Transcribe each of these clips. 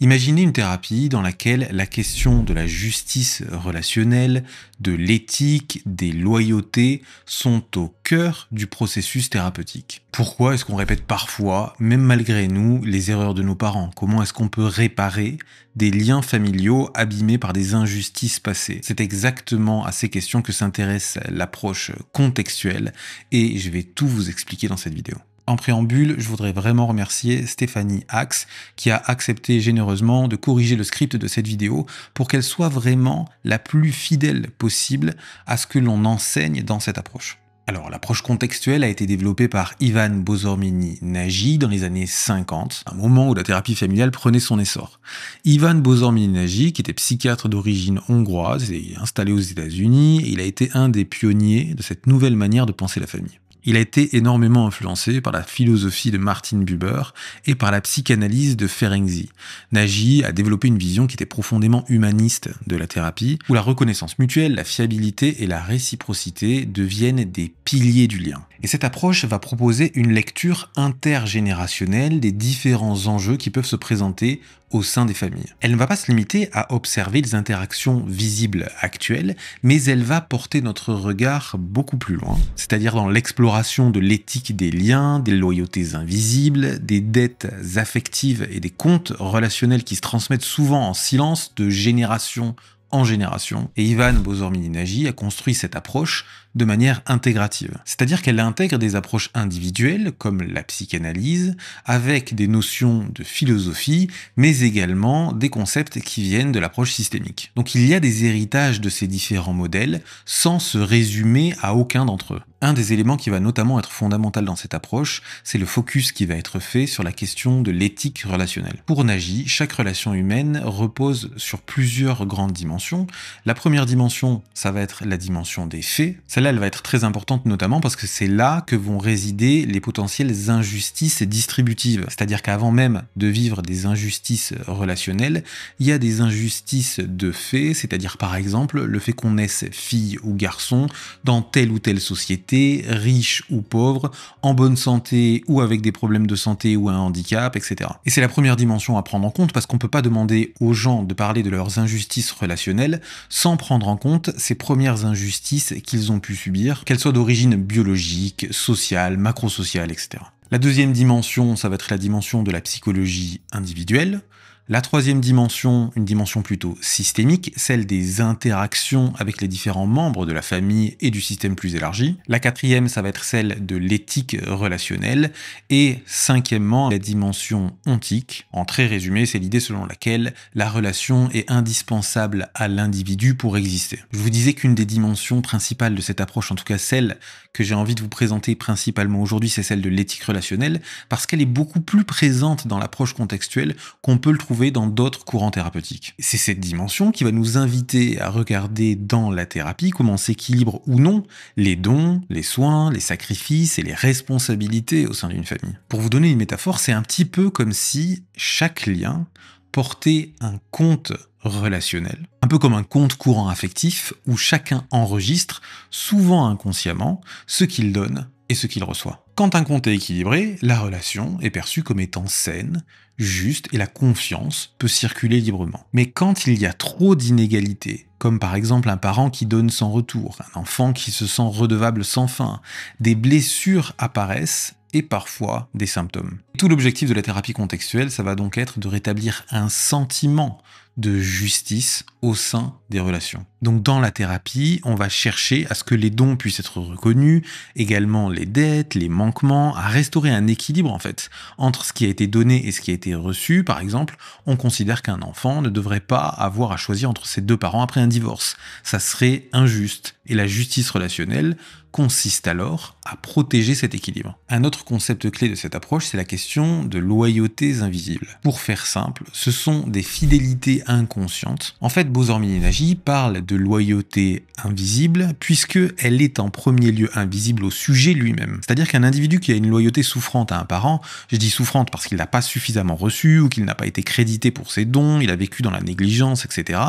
Imaginez une thérapie dans laquelle la question de la justice relationnelle, de l'éthique, des loyautés sont au cœur du processus thérapeutique. Pourquoi est-ce qu'on répète parfois, même malgré nous, les erreurs de nos parents? Comment est-ce qu'on peut réparer des liens familiaux abîmés par des injustices passées? C'est exactement à ces questions que s'intéresse l'approche contextuelle et je vais tout vous expliquer dans cette vidéo. En préambule, je voudrais vraiment remercier Stéphanie Axe qui a accepté généreusement de corriger le script de cette vidéo pour qu'elle soit vraiment la plus fidèle possible à ce que l'on enseigne dans cette approche. Alors, l'approche contextuelle a été développée par Ivan Bozormini-Nagy dans les années 50, un moment où la thérapie familiale prenait son essor. Ivan Bozormini-Nagy, qui était psychiatre d'origine hongroise et installé aux États-Unis, il a été un des pionniers de cette nouvelle manière de penser la famille. Il a été énormément influencé par la philosophie de Martin Buber et par la psychanalyse de Ferenczi. Nagy a développé une vision qui était profondément humaniste de la thérapie, où la reconnaissance mutuelle, la fiabilité et la réciprocité deviennent des piliers du lien. Et cette approche va proposer une lecture intergénérationnelle des différents enjeux qui peuvent se présenter au sein des familles. Elle ne va pas se limiter à observer les interactions visibles actuelles, mais elle va porter notre regard beaucoup plus loin, c'est-à-dire dans l'exploration de l'éthique des liens, des loyautés invisibles, des dettes affectives et des comptes relationnels qui se transmettent souvent en silence de génération en génération. Et Ivan Bozormini-Nagy a construit cette approche de manière intégrative. C'est-à-dire qu'elle intègre des approches individuelles, comme la psychanalyse, avec des notions de philosophie, mais également des concepts qui viennent de l'approche systémique. Donc il y a des héritages de ces différents modèles, sans se résumer à aucun d'entre eux. Un des éléments qui va notamment être fondamental dans cette approche, c'est le focus qui va être fait sur la question de l'éthique relationnelle. Pour Nagy, chaque relation humaine repose sur plusieurs grandes dimensions. La première dimension, ça va être la dimension des faits. Celle-là, elle va être très importante notamment parce que c'est là que vont résider les potentielles injustices distributives. C'est-à-dire qu'avant même de vivre des injustices relationnelles, il y a des injustices de faits, c'est-à-dire par exemple le fait qu'on naisse fille ou garçon dans telle ou telle société, riche ou pauvre, en bonne santé ou avec des problèmes de santé ou un handicap, etc. Et c'est la première dimension à prendre en compte parce qu'on ne peut pas demander aux gens de parler de leurs injustices relationnelles sans prendre en compte ces premières injustices qu'ils ont pu subir, qu'elles soient d'origine biologique, sociale, macrosociale, etc. La deuxième dimension, ça va être la dimension de la psychologie individuelle. La troisième dimension, une dimension plutôt systémique, celle des interactions avec les différents membres de la famille et du système plus élargi. La quatrième, ça va être celle de l'éthique relationnelle. Et cinquièmement, la dimension ontique. En très résumé, c'est l'idée selon laquelle la relation est indispensable à l'individu pour exister. Je vous disais qu'une des dimensions principales de cette approche, en tout cas celle que j'ai envie de vous présenter principalement aujourd'hui, c'est celle de l'éthique relationnelle, parce qu'elle est beaucoup plus présente dans l'approche contextuelle qu'on peut le trouver dans d'autres courants thérapeutiques. C'est cette dimension qui va nous inviter à regarder dans la thérapie comment s'équilibrent ou non les dons, les soins, les sacrifices et les responsabilités au sein d'une famille. Pour vous donner une métaphore, c'est un petit peu comme si chaque lien portait un compte relationnel, un peu comme un compte courant affectif où chacun enregistre, souvent inconsciemment, ce qu'il donne et ce qu'il reçoit. Quand un compte est équilibré, la relation est perçue comme étant saine, juste et la confiance peut circuler librement. Mais quand il y a trop d'inégalités, comme par exemple un parent qui donne sans retour, un enfant qui se sent redevable sans fin, des blessures apparaissent et parfois des symptômes. Tout l'objectif de la thérapie contextuelle, ça va donc être de rétablir un sentiment de justice au sein des relations. Donc dans la thérapie, on va chercher à ce que les dons puissent être reconnus, également les dettes, les manquements, à restaurer un équilibre en fait entre ce qui a été donné et ce qui a été reçu. Par exemple, on considère qu'un enfant ne devrait pas avoir à choisir entre ses deux parents après un divorce. Ça serait injuste. Et la justice relationnelle consiste alors à protéger cet équilibre. Un autre concept clé de cette approche, c'est la question de loyautés invisibles. Pour faire simple, ce sont des fidélités inconscientes. En fait, Bozormini-Nagy parle de loyauté invisible puisque elle est en premier lieu invisible au sujet lui-même. C'est-à-dire qu'un individu qui a une loyauté souffrante à un parent, je dis souffrante parce qu'il n'a pas suffisamment reçu ou qu'il n'a pas été crédité pour ses dons, il a vécu dans la négligence, etc.,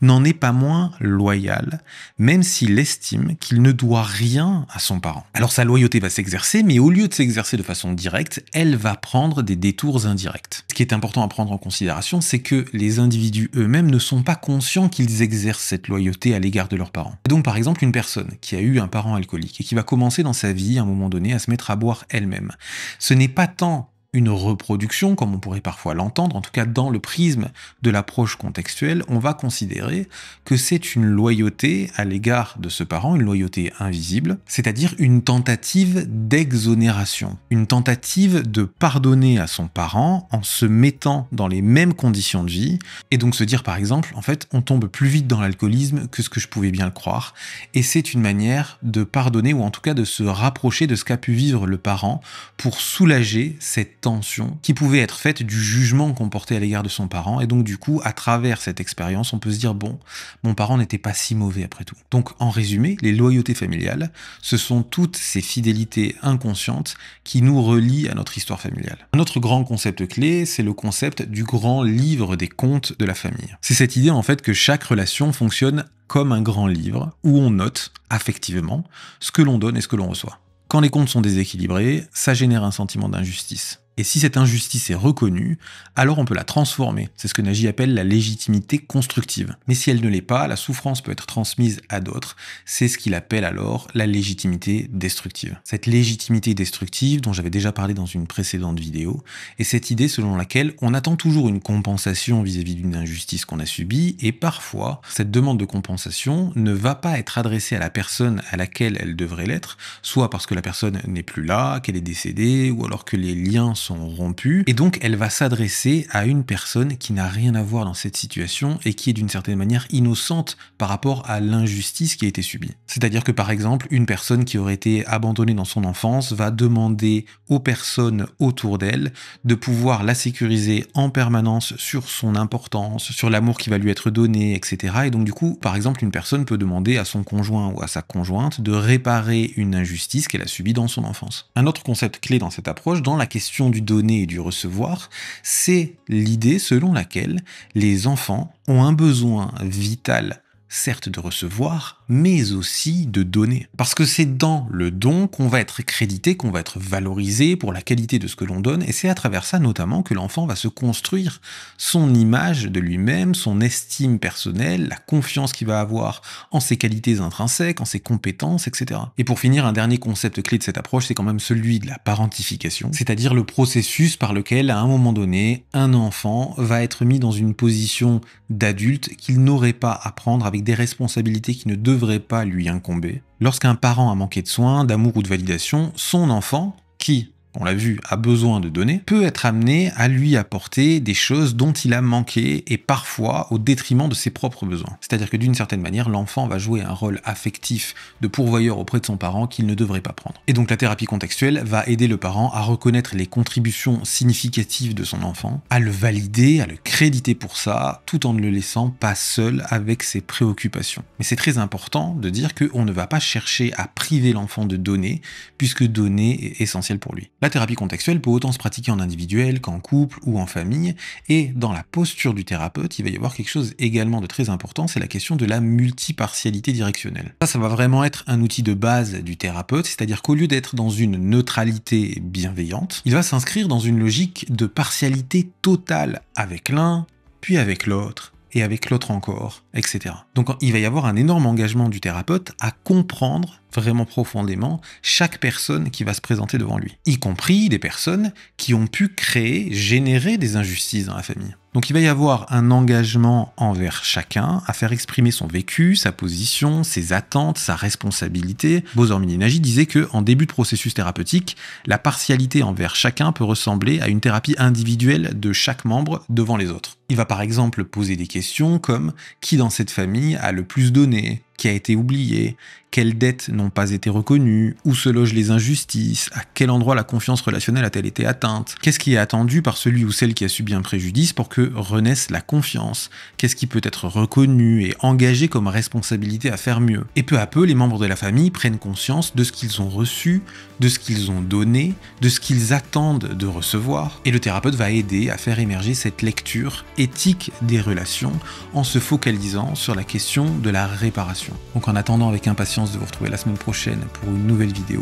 n'en est pas moins loyal, même s'il estime qu'il ne doit rien tient à son parent. Alors sa loyauté va s'exercer, mais au lieu de s'exercer de façon directe, elle va prendre des détours indirects. Ce qui est important à prendre en considération, c'est que les individus eux-mêmes ne sont pas conscients qu'ils exercent cette loyauté à l'égard de leurs parents. Et donc par exemple, une personne qui a eu un parent alcoolique et qui va commencer dans sa vie à un moment donné à se mettre à boire elle-même, ce n'est pas tant une reproduction, comme on pourrait parfois l'entendre, en tout cas dans le prisme de l'approche contextuelle, on va considérer que c'est une loyauté à l'égard de ce parent, une loyauté invisible, c'est-à-dire une tentative d'exonération, une tentative de pardonner à son parent en se mettant dans les mêmes conditions de vie, et donc se dire par exemple, en fait, on tombe plus vite dans l'alcoolisme que ce que je pouvais bien le croire, et c'est une manière de pardonner, ou en tout cas de se rapprocher de ce qu'a pu vivre le parent pour soulager cette tension qui pouvait être faite du jugement qu'on portait à l'égard de son parent, et donc du coup, à travers cette expérience, on peut se dire, bon, mon parent n'était pas si mauvais après tout. Donc en résumé, les loyautés familiales, ce sont toutes ces fidélités inconscientes qui nous relient à notre histoire familiale. Un autre grand concept clé, c'est le concept du grand livre des comptes de la famille. C'est cette idée en fait que chaque relation fonctionne comme un grand livre où on note affectivement ce que l'on donne et ce que l'on reçoit. Quand les comptes sont déséquilibrés, ça génère un sentiment d'injustice. Et si cette injustice est reconnue, alors on peut la transformer. C'est ce que Nagy appelle la légitimité constructive. Mais si elle ne l'est pas, la souffrance peut être transmise à d'autres. C'est ce qu'il appelle alors la légitimité destructive. Cette légitimité destructive, dont j'avais déjà parlé dans une précédente vidéo, est cette idée selon laquelle on attend toujours une compensation vis-à-vis d'une injustice qu'on a subie, et parfois, cette demande de compensation ne va pas être adressée à la personne à laquelle elle devrait l'être, soit parce que la personne n'est plus là, qu'elle est décédée, ou alors que les liens sont rompus, et donc elle va s'adresser à une personne qui n'a rien à voir dans cette situation et qui est d'une certaine manière innocente par rapport à l'injustice qui a été subie. C'est-à-dire que par exemple, une personne qui aurait été abandonnée dans son enfance va demander aux personnes autour d'elle de pouvoir la sécuriser en permanence sur son importance, sur l'amour qui va lui être donné, etc. Et donc du coup, par exemple, une personne peut demander à son conjoint ou à sa conjointe de réparer une injustice qu'elle a subie dans son enfance. Un autre concept clé dans cette approche, dans la question du donner et du recevoir, c'est l'idée selon laquelle les enfants ont un besoin vital, certes de recevoir, mais aussi de donner. Parce que c'est dans le don qu'on va être crédité, qu'on va être valorisé pour la qualité de ce que l'on donne, et c'est à travers ça notamment que l'enfant va se construire son image de lui-même, son estime personnelle, la confiance qu'il va avoir en ses qualités intrinsèques, en ses compétences, etc. Et pour finir, un dernier concept clé de cette approche, c'est quand même celui de la parentification, c'est-à-dire le processus par lequel, à un moment donné, un enfant va être mis dans une position d'adulte qu'il n'aurait pas à prendre avec des responsabilités qui ne devraient pas lui incomber. Lorsqu'un parent a manqué de soins, d'amour ou de validation, son enfant, qui, on l'a vu, a besoin de donner, peut être amené à lui apporter des choses dont il a manqué et parfois au détriment de ses propres besoins. C'est-à-dire que d'une certaine manière, l'enfant va jouer un rôle affectif de pourvoyeur auprès de son parent qu'il ne devrait pas prendre. Et donc la thérapie contextuelle va aider le parent à reconnaître les contributions significatives de son enfant, à le valider, à le créditer pour ça, tout en ne le laissant pas seul avec ses préoccupations. Mais c'est très important de dire qu'on ne va pas chercher à priver l'enfant de donner, puisque donner est essentiel pour lui. La thérapie contextuelle peut autant se pratiquer en individuel qu'en couple ou en famille, et dans la posture du thérapeute, il va y avoir quelque chose également de très important, c'est la question de la multipartialité directionnelle. Ça va vraiment être un outil de base du thérapeute, c'est-à-dire qu'au lieu d'être dans une neutralité bienveillante, il va s'inscrire dans une logique de partialité totale avec l'un, puis avec l'autre, et avec l'autre encore, etc. Donc il va y avoir un énorme engagement du thérapeute à comprendre vraiment profondément chaque personne qui va se présenter devant lui, y compris des personnes qui ont pu créer, générer des injustices dans la famille. Donc il va y avoir un engagement envers chacun à faire exprimer son vécu, sa position, ses attentes, sa responsabilité. Bozormini-Nagy disait qu'en début de processus thérapeutique, la partialité envers chacun peut ressembler à une thérapie individuelle de chaque membre devant les autres. Il va par exemple poser des questions comme « Qui dans cette famille a le plus donné ? Qui a été oublié ? Quelles dettes n'ont pas été reconnues? Où se logent les injustices? À quel endroit la confiance relationnelle a-t-elle été atteinte? Qu'est-ce qui est attendu par celui ou celle qui a subi un préjudice pour que renaisse la confiance? Qu'est-ce qui peut être reconnu et engagé comme responsabilité à faire mieux? Et peu à peu, les membres de la famille prennent conscience de ce qu'ils ont reçu, de ce qu'ils ont donné, de ce qu'ils attendent de recevoir. Et le thérapeute va aider à faire émerger cette lecture éthique des relations en se focalisant sur la question de la réparation. Donc en attendant avec impatience de vous retrouver la semaine prochaine pour une nouvelle vidéo,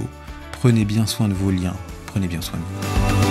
prenez bien soin de vos liens, prenez bien soin de vous.